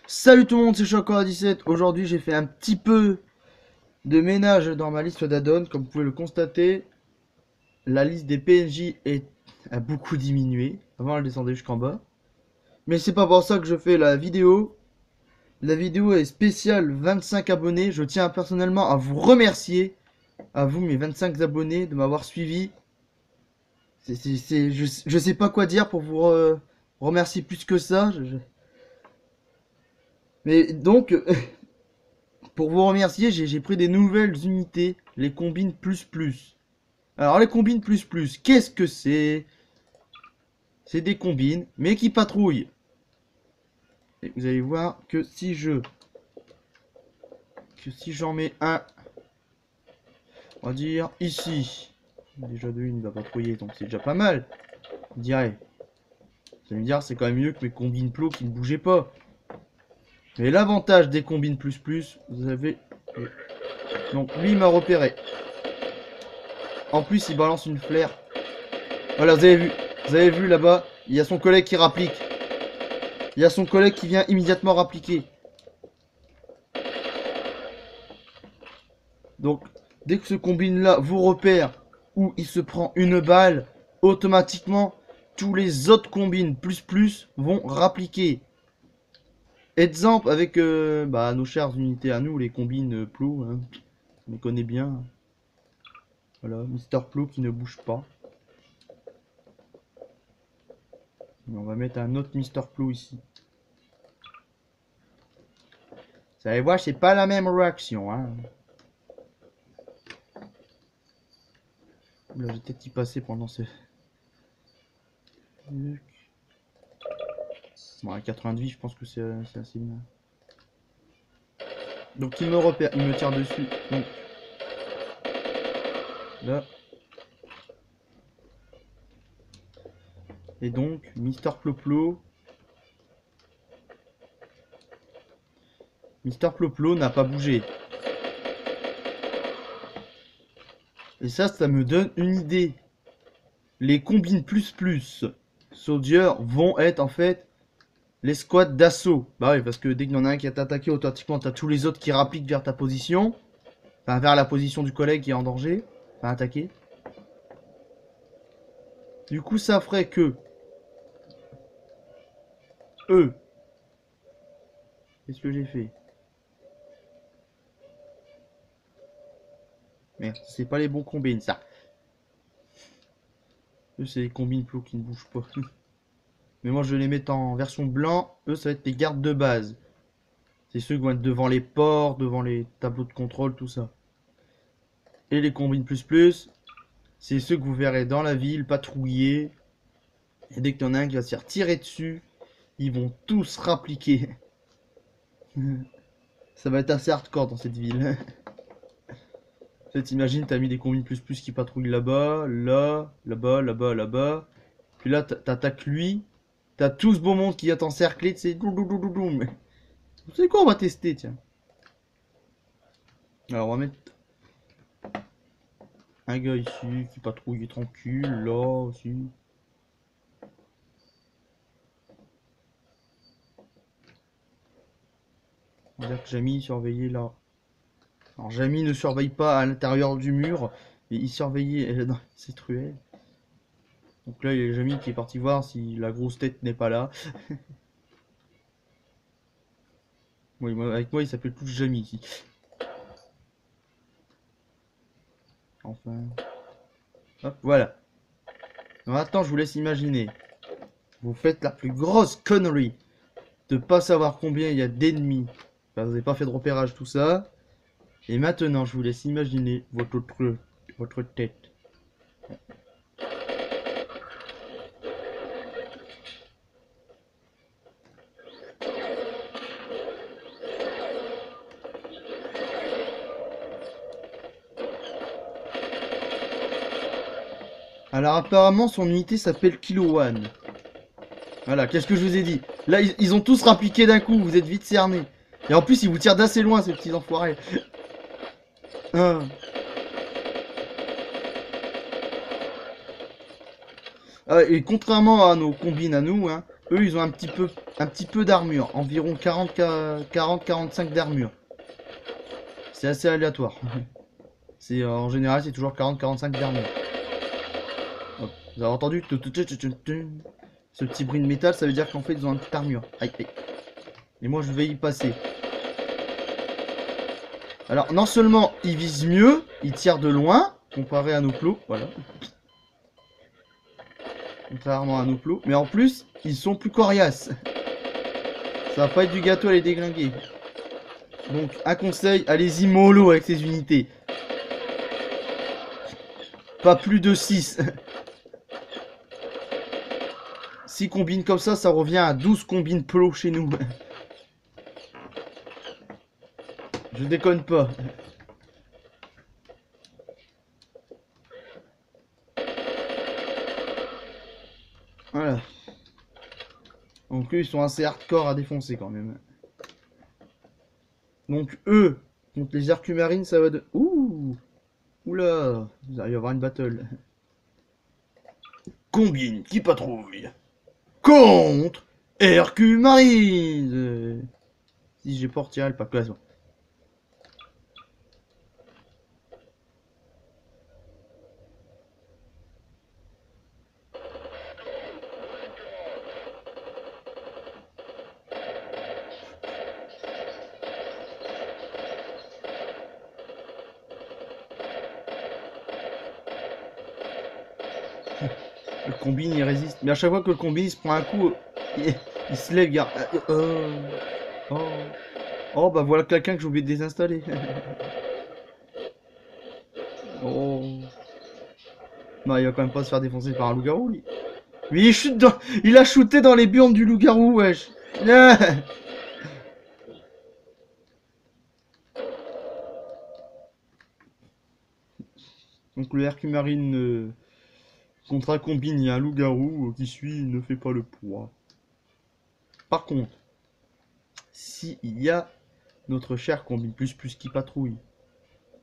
Salut tout le monde, c'est Chocolat17. Aujourd'hui, j'ai fait un petit peu de ménage dans ma liste d'add-ons. Comme vous pouvez le constater, la liste des PNJ a beaucoup diminué. Avant, elle descendait jusqu'en bas. Mais c'est pas pour ça que je fais la vidéo. La vidéo est spéciale 25 abonnés. Je tiens personnellement à vous remercier, à vous mes 25 abonnés, de m'avoir suivi. Je sais pas quoi dire pour vous remercier plus que ça. Mais donc, pour vous remercier, j'ai pris des nouvelles unités, les combines plus plus. Alors les combines plus plus, qu'est-ce que c'est? C'est des combines, mais qui patrouillent. Et vous allez voir que si j'en mets un, on va dire ici, déjà de une il va patrouiller, donc c'est déjà pas mal. Je dirais. Vous allez me dire, c'est quand même mieux que mes combines plots qui ne bougeaient pas. Mais l'avantage des combines plus plus, vous avez... Donc lui il m'a repéré. En plus il balance une flaire. Voilà, vous avez vu là-bas, il y a son collègue qui rapplique. Il y a son collègue qui vient immédiatement rappliquer. Donc, dès que ce combine-là vous repère où il se prend une balle, automatiquement, tous les autres combines plus plus vont rappliquer. Exemple avec nos chères unités à nous, les combines Plo, hein, on les connaît bien. Voilà, Mister Plo qui ne bouge pas. Et on va mettre un autre Mister Plo ici. Vous allez voir, c'est pas la même réaction. Hein. Là, j'ai peut-être y passer pendant ce... Bon, à 90, je pense que c'est assez bien. Donc il me repère, il me tire dessus. Donc là. Et donc, Mister Ploplo. Mister Ploplo n'a pas bougé. Et ça me donne une idée. Les combines plus plus Soldier vont être en fait les squads d'assaut. Bah oui, parce que dès qu'il y en a un qui est attaqué, automatiquement t'as tous les autres qui rappliquent vers ta position. Enfin, vers la position du collègue qui est en danger. Enfin, attaqué. Du coup, ça ferait que eux. Qu'est-ce que j'ai fait? Merde, c'est pas les bons combines, ça. Eux, c'est les combines plots qui ne bougent pas. Mais moi, je vais les mettre en version blanc. Eux, ça va être les gardes de base. C'est ceux qui vont être devant les ports, devant les tableaux de contrôle, tout ça. Et les combines plus plus, c'est ceux que vous verrez dans la ville, patrouiller. Et dès qu'il y en a un qui va se faire tirer dessus, ils vont tous rappliquer. Ça va être assez hardcore dans cette ville. Peut-être imagine, t'as mis des combines plus plus qui patrouillent là-bas, là, là-bas, là-bas, là-bas. Puis là, t'attaques lui. T'as tout ce beau monde qui vient t'encercler, tu sais. Vous savez quoi, on va tester, tiens. Alors, on va mettre un gars ici qui patrouille tranquille, là aussi. On va dire que Jamie surveillait là. Alors, Jamie ne surveille pas à l'intérieur du mur, et il surveillait dans cette ruelle. Donc là, il y a Jamie qui est parti voir si la grosse tête n'est pas là. Oui, avec moi, il s'appelle tous Jamie ici. Enfin. Hop, voilà. Maintenant, je vous laisse imaginer. Vous faites la plus grosse connerie de pas savoir combien il y a d'ennemis. Enfin, vous n'avez pas fait de repérage, tout ça. Et maintenant, je vous laisse imaginer votre tête. Alors apparemment son unité s'appelle Kilo One. Voilà, qu'est-ce que je vous ai dit? Là ils ont tous rappliqué d'un coup, vous êtes vite cernés. Et en plus ils vous tirent d'assez loin ces petits enfoirés. Ah. Ah, et contrairement à nos combines à nous, hein, eux ils ont un petit peu un petit peu d'armure. Environ 40-45 d'armure. C'est assez aléatoire. C'est en général, c'est toujours 40-45 d'armure. Hop. Vous avez entendu? Ce petit bruit de métal, ça veut dire qu'en fait, ils ont une petite armure. Aïe, aïe. Et moi, je vais y passer. Alors, non seulement ils visent mieux, ils tirent de loin, comparé à nos plots, voilà. Contrairement à nos plots, mais en plus, ils sont plus coriaces. Ça va pas être du gâteau à les déglinguer. Donc, un conseil, allez-y mollo avec ces unités. Pas plus de 6. 6 combines comme ça revient à 12 combines plots chez nous. Je déconne pas. Voilà. Donc eux, ils sont assez hardcore à défoncer quand même. Donc eux, contre les Arcumarines, ça va de... Ouh. Oula. Il va y avoir une battle. Combine qui patrouille contre Hercumarines. Si j'ai pas retiré le pack, là, le combine il résiste. Mais à chaque fois que le combine il se prend un coup, il se lève, regarde. Oh. Oh, bah voilà quelqu'un que j'ai oublié de désinstaller. Oh. Non, il va quand même pas se faire défoncer par un loup-garou, lui. Mais il chute dans... Il a shooté dans les burnes du loup-garou, wesh. Donc le Hercumarine contre un combine, il y a un loup-garou qui suit, ne fait pas le poids. Par contre, si il y a notre cher combine plus qui patrouille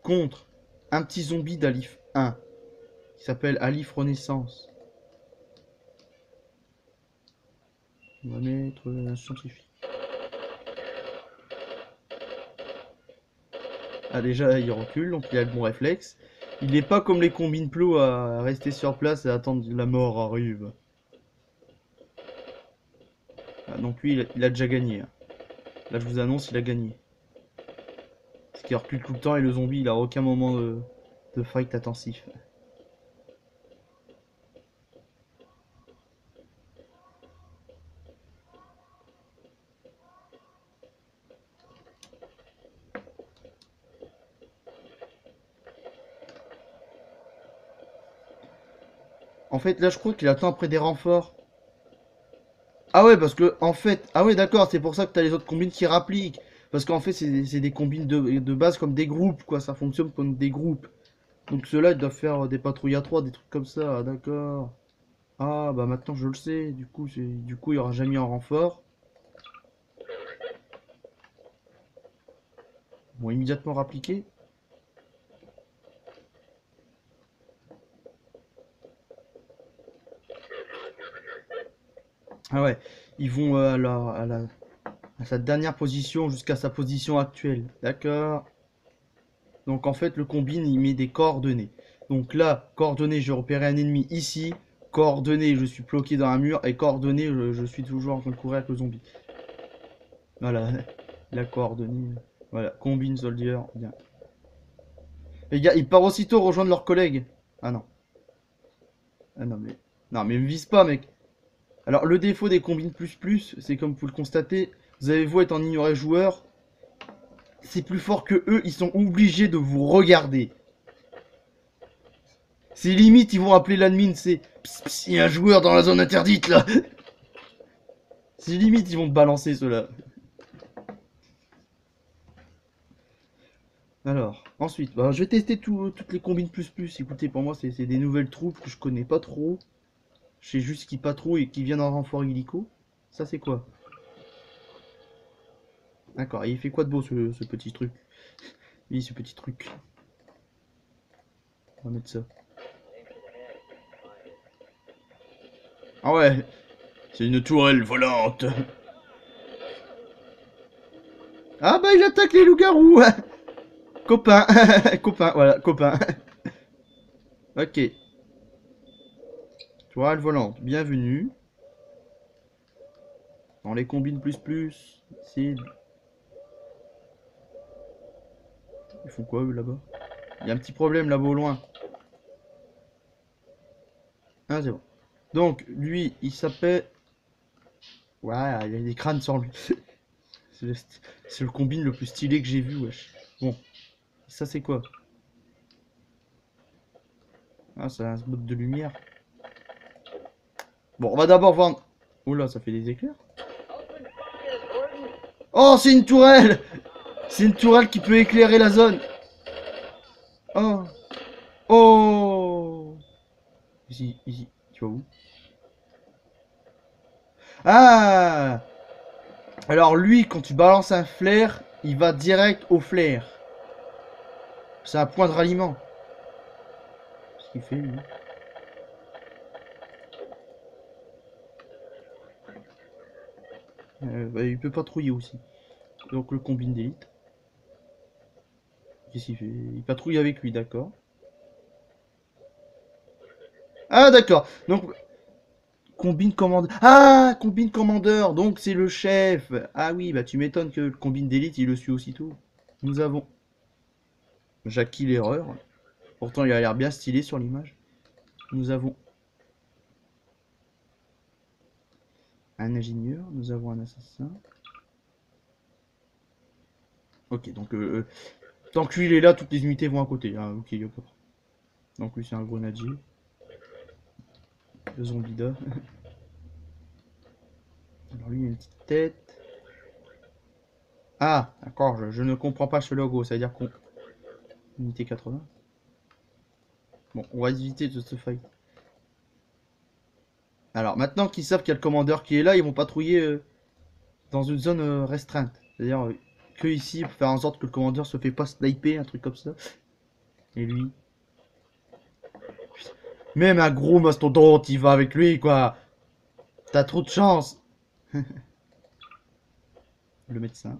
contre un petit zombie d'Alif 1 qui s'appelle Alif Renaissance. On va mettre un scientifique. Ah déjà il recule, donc il a le bon réflexe. Il n'est pas comme les combines plots à rester sur place et attendre que la mort arrive. Ah, donc lui il a déjà gagné. Là je vous annonce il a gagné. Parce qu'il recule tout le temps et le zombie il a aucun moment de fight intensif. En fait là je crois qu'il attend après des renforts. Ah ouais, parce que, en fait, ah ouais, d'accord, c'est pour ça que t'as les autres combines qui rappliquent. Parce qu'en fait, c'est des combines de base comme des groupes, quoi. Ça fonctionne comme des groupes. Donc ceux-là, ils doivent faire des patrouilles à 3, des trucs comme ça, d'accord. Ah, bah maintenant je le sais. Du coup, il y aura jamais un renfort. Bon, immédiatement rappliquer. Ah ouais, ils vont à sa dernière position jusqu'à sa position actuelle. D'accord. Donc en fait, le combine, il met des coordonnées. Donc là, coordonnées, j'ai repéré un ennemi ici. Coordonnées, je suis bloqué dans un mur. Et coordonnées, je suis toujours en train de courir avec le zombie. Voilà, la coordonnée. Voilà, combine soldier, bien. Les gars, ils partent aussitôt rejoindre leurs collègues. Ah non. Ah non, mais... Non, mais me vise pas, mec. Alors, le défaut des combines plus, c'est comme vous le constatez, vous avez beau être en ignoré joueur, c'est plus fort que eux, ils sont obligés de vous regarder. C'est limite, ils vont appeler l'admin, c'est... Psst, il y a un joueur dans la zone interdite, là. C'est limite, ils vont te balancer, ceux-là. Alors, ensuite, bah, je vais tester toutes les combines plus. Écoutez, pour moi, c'est des nouvelles troupes que je connais pas trop. Je sais juste qui patrouille et qui viennent en renfort illico. Ça, c'est quoi? D'accord, et il fait quoi de beau, ce petit truc? Oui, ce petit truc. On va mettre ça. Ah ouais, c'est une tourelle volante. Ah bah il attaque les loups-garous. Copain. Copain, voilà, copain. Ok. Tourelle volante, bienvenue. Dans les combines plus. C'est... Ils font quoi eux là-bas? Il y a un petit problème là-bas au loin. Ah c'est bon. Donc lui, il s'appelle... Ouais, il y a des crânes sur lui. C'est le combine le plus stylé que j'ai vu, wesh. Bon, ça c'est quoi? Ah, c'est un spot de lumière. Bon, on va d'abord voir... Oh là, ça fait des éclairs. Oh, c'est une tourelle! C'est une tourelle qui peut éclairer la zone. Oh. Oh. Ici. Tu vas où? Ah! Alors lui, quand tu balances un flair, il va direct au flair. C'est un point de ralliement. Ce qu'il fait, lui. Bah, il peut patrouiller aussi. Donc le combine d'élite. Qu'est-ce qu'il fait? Il patrouille avec lui, d'accord. Ah d'accord. Donc combine commandeur. Ah, combine commandeur. Donc c'est le chef. Ah oui, bah tu m'étonnes que le combine d'élite il le suit aussitôt. Nous avons Jackie l'erreur. Pourtant il a l'air bien stylé sur l'image. Nous avons un ingénieur. Nous avons un assassin. Ok, donc tant que lui il est là, toutes les unités vont à côté. Ah ok, y'a pas. Donc lui c'est un grenadier. Le zombida. Alors lui il a une petite tête. Ah, d'accord, je ne comprends pas ce logo. Ça veut dire qu'on... Unité 80. Bon, on va éviter de se fight. Alors, maintenant qu'ils savent qu'il y a le commandeur qui est là, ils vont patrouiller dans une zone restreinte. C'est-à-dire que ici, pour faire en sorte que le commandeur se fait pas sniper, un truc comme ça. Et lui... Même un gros mastodonte, il va avec lui, quoi. T'as trop de chance. Le médecin.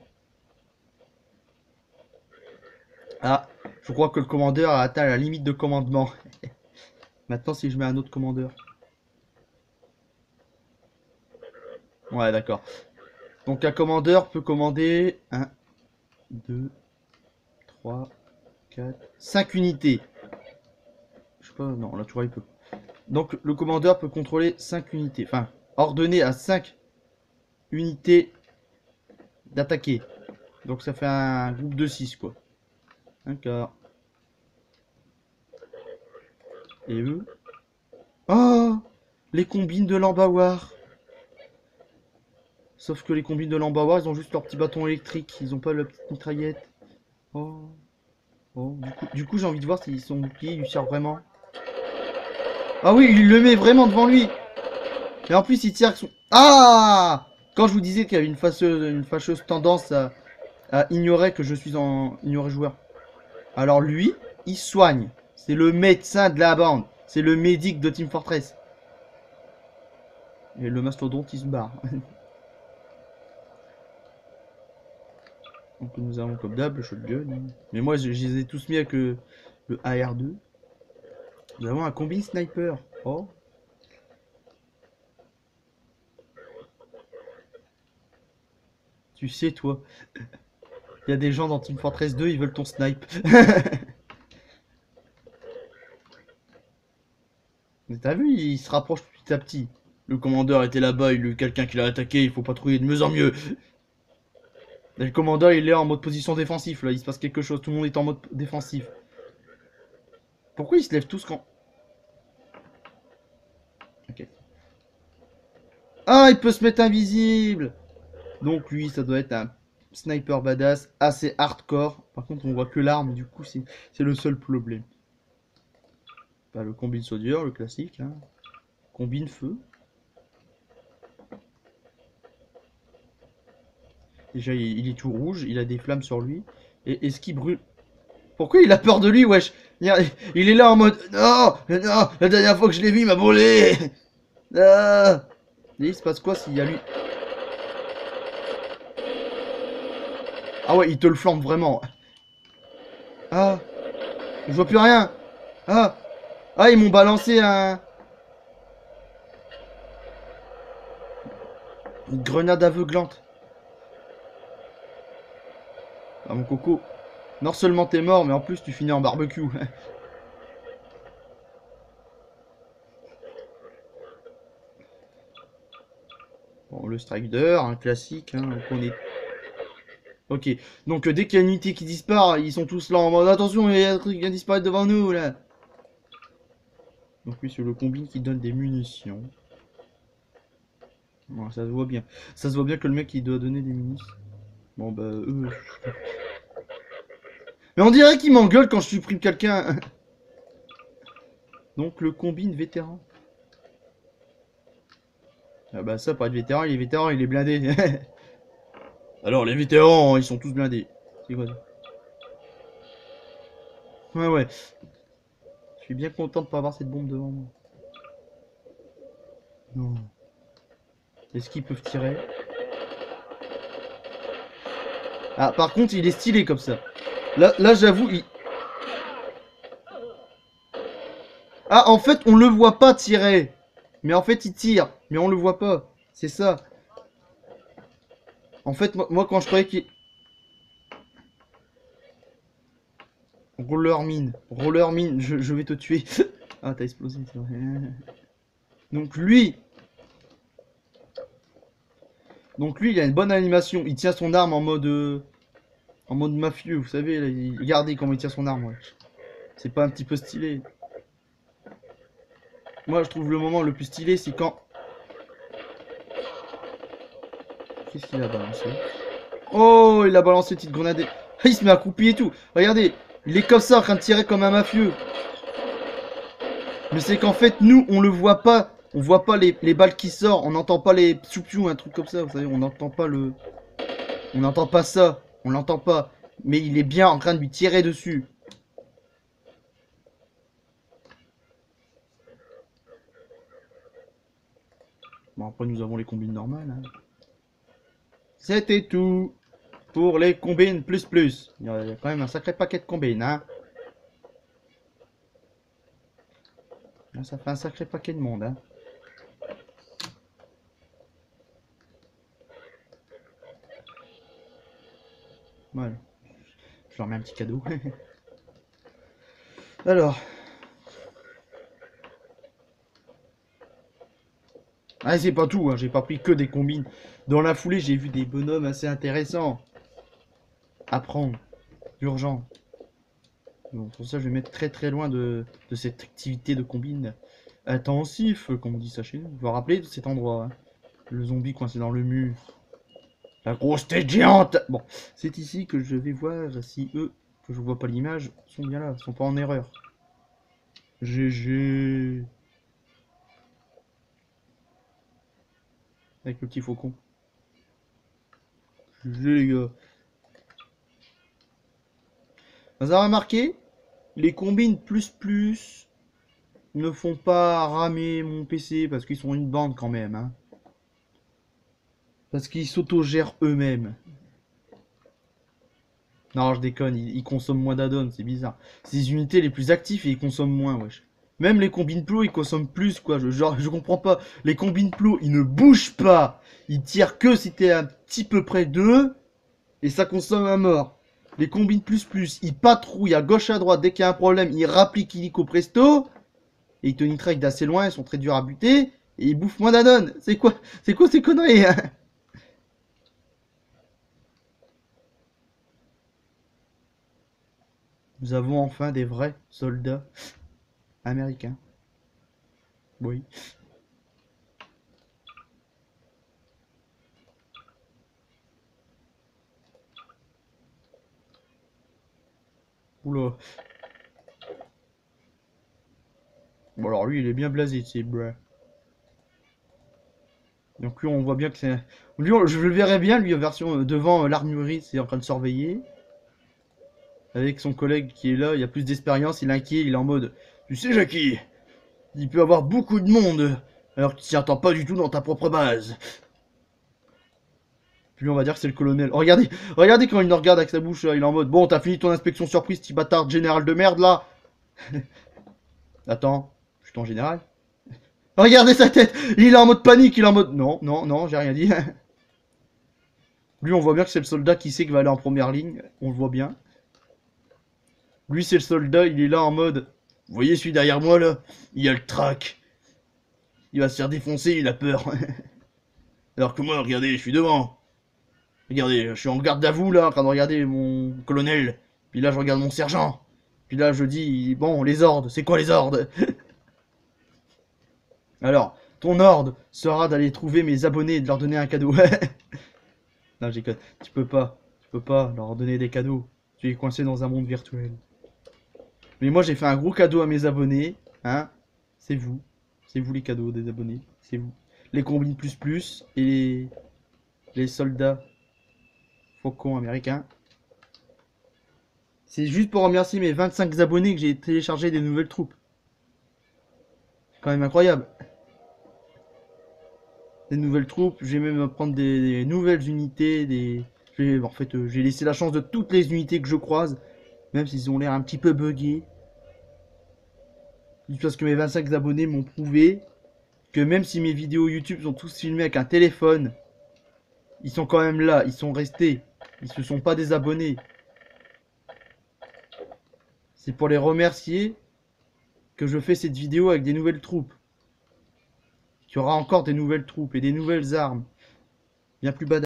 Ah, je crois que le commandeur a atteint la limite de commandement. Maintenant, si je mets un autre commandeur. Ouais, d'accord. Donc un commandeur peut commander 1, 2, 3, 4, 5 unités. Je sais pas, non, là tu vois, il peut. Donc le commandeur peut contrôler 5 unités. Enfin, ordonner à 5 unités d'attaquer. Donc ça fait un groupe de 6 quoi. D'accord. Et eux? Oh! Les combines de l'embawar. Sauf que les combines de l'embawar, ils ont juste leur petit bâton électrique. Ils ont pas la petite mitraillette. Oh. Oh. Du coup j'ai envie de voir si son bouclier lui sert vraiment. Ah oui, il le met vraiment devant lui. Et en plus, il tire avec son... Ah! Quand je vous disais qu'il y avait une fâcheuse tendance à ignorer que je suis en ignorer joueur. Alors lui, il soigne. C'est le médecin de la bande. C'est le médic de Team Fortress. Et le mastodonte, il se barre. Donc nous avons comme d'hab le shotgun. Mais moi, je les ai tous mis avec le AR2. Nous avons un combi sniper. Oh. Tu sais, toi, il y a des gens dans Team Fortress 2, ils veulent ton snipe. Mais t'as vu, il se rapproche petit à petit. Le commandeur était là-bas, quelqu'un qui l'a attaqué, il faut patrouiller de mieux en mieux. Et le commandeur, il est en mode position défensif, là, il se passe quelque chose, tout le monde est en mode défensif. Pourquoi ils se lèvent tous quand... Ok. Ah, il peut se mettre invisible. Donc lui, ça doit être un sniper badass, assez hardcore. Par contre, on voit que l'arme, du coup, c'est le seul problème. Bah, le combine soudure, le classique, hein. Combine feu. Déjà, il est tout rouge, il a des flammes sur lui. Et est-ce qu'il brûle? Pourquoi il a peur de lui, wesh? Il est là en mode... Non, non, la dernière fois que je l'ai vu, il m'a brûlé. Ah. Et il se passe quoi s'il y a lui? Ah ouais, il te le flambe vraiment. Ah, je vois plus rien. Ah, ah, ils m'ont balancé une grenade aveuglante. Ah mon coco. Non seulement t'es mort, mais en plus tu finis en barbecue. Bon, le Strider, un classique, hein, on connaît. Ok, donc dès qu'il y a une unité qui disparaît, ils sont tous là en mode attention, il y a un truc qui vient de disparaître devant nous là. Donc oui, c'est le combine qui donne des munitions. Bon, ça se voit bien. Ça se voit bien que le mec il doit donner des munitions. Bon bah eux. Mais on dirait qu'il m'engueule quand je supprime quelqu'un. Donc le combine vétéran. Ah bah ça, pour être vétéran, il est vétéran, il est blindé. Alors les vétérans, ils sont tous blindés. C'est quoi ça? Ouais ouais. Je suis bien content de pas avoir cette bombe devant moi. Non. Est-ce qu'ils peuvent tirer? Ah par contre il est stylé comme ça. Là j'avoue, il... Ah en fait on le voit pas tirer. Mais en fait il tire. Mais on le voit pas. C'est ça. En fait moi quand je croyais qu'il... Roller mine. Roller mine. Je vais te tuer. Ah t'as explosé c'est vrai. Donc lui... Donc lui il a une bonne animation. Il tient son arme en mode mafieux. Vous savez là, regardez comment il tient son arme. Ouais. C'est pas un petit peu stylé. Moi je trouve le moment le plus stylé c'est quand... Qu'est-ce qu'il a balancé? Oh, il a balancé une petite grenade. Ah, il se met à couper et tout. Regardez, il est comme ça en train de tirer comme un mafieux. Mais c'est qu'en fait, nous, on le voit pas. On voit pas les balles qui sortent. On n'entend pas les piou un truc comme ça. Vous savez, on n'entend pas le... On n'entend pas ça. On l'entend pas. Mais il est bien en train de lui tirer dessus. Bon, après, nous avons les combines normales. Hein. C'était tout pour les combines plus plus. Il y a quand même un sacré paquet de combines, hein. Là, ça fait un sacré paquet de monde, hein. Voilà. Je leur mets un petit cadeau. Alors. Ah, c'est pas tout, hein. J'ai pas pris que des combines. Dans la foulée, j'ai vu des bonhommes assez intéressants. À prendre. Urgent. Donc, pour ça, je vais mettre très très loin de cette activité de combine. Intensif, comme on dit ça chez nous. Vous vous rappelez de cet endroit, hein. Le zombie coincé dans le mur. La grosse tête géante. Bon, c'est ici que je vais voir si eux, que je vois pas l'image, sont bien là, sont pas en erreur. GG. Avec le petit faucon. GG les gars. Vous avez remarqué, les combines plus plus ne font pas ramer mon PC parce qu'ils sont une bande quand même. Hein. Parce qu'ils s'autogèrent eux-mêmes. Non, je déconne, ils consomment moins d'addons, c'est bizarre. C'est les unités les plus actives et ils consomment moins, wesh. Même les combines plots, ils consomment plus, quoi. Genre, je comprends pas. Les combines plots, ils ne bougent pas. Ils tirent que si t'es un petit peu près d'eux. Et ça consomme à mort. Les combines plus plus, ils patrouillent à gauche à droite. Dès qu'il y a un problème, ils rappliquent illico presto. Et ils te nitraquent d'assez loin, ils sont très durs à buter. Et ils bouffent moins d'addons. C'est quoi ces conneries, hein? Nous avons enfin des vrais soldats américains. Oui. Oula. Bon alors lui il est bien blasé, c'est bruh. Donc lui on voit bien que c'est... Lui je le verrais bien lui en version devant l'armurerie, c'est en train de surveiller. Avec son collègue qui est là, il a plus d'expérience, il est inquiet, il est en mode... Tu sais Jackie, il peut y avoir beaucoup de monde, alors que tu t'y attends pas du tout dans ta propre base. Lui, on va dire que c'est le colonel. Oh, regardez, regardez quand il nous regarde avec sa bouche, il est en mode, bon, t'as fini ton inspection surprise, petit bâtard général de merde, là. Attends, je suis ton général. Regardez sa tête, il est en mode panique, il est en mode, non, non, non, j'ai rien dit. Lui, on voit bien que c'est le soldat qui sait qu'il va aller en première ligne, on le voit bien. Lui, c'est le soldat, il est là en mode, vous voyez celui derrière moi, là, il a le trac. Il va se faire défoncer, il a peur. Alors que moi, regardez, je suis devant. Regardez, je suis en garde à vous là, en train de regarder mon colonel. Puis là, je regarde mon sergent. Puis là, je dis, bon, les ordres, c'est quoi les ordres? Alors, ton ordre sera d'aller trouver mes abonnés et de leur donner un cadeau. Non, j'ai tu peux pas leur donner des cadeaux. Tu es coincé dans un monde virtuel. Mais moi, j'ai fait un gros cadeau à mes abonnés. Hein? C'est vous les cadeaux des abonnés. C'est vous. Les combines plus et les soldats faucons américains. C'est juste pour remercier mes 25 abonnés que j'ai téléchargé des nouvelles troupes. C'est quand même incroyable. Des nouvelles troupes, je vais même prendre des nouvelles unités, en fait, j'ai laissé la chance de toutes les unités que je croise, même s'ils ont l'air un petit peu buggés. Juste parce que mes 25 abonnés m'ont prouvé que même si mes vidéos YouTube sont tous filmées avec un téléphone, ils sont quand même là, ils sont restés. Ils se sont pas désabonnés. C'est pour les remercier que je fais cette vidéo avec des nouvelles troupes. Il y aura encore des nouvelles troupes et des nouvelles armes. Bien plus badass.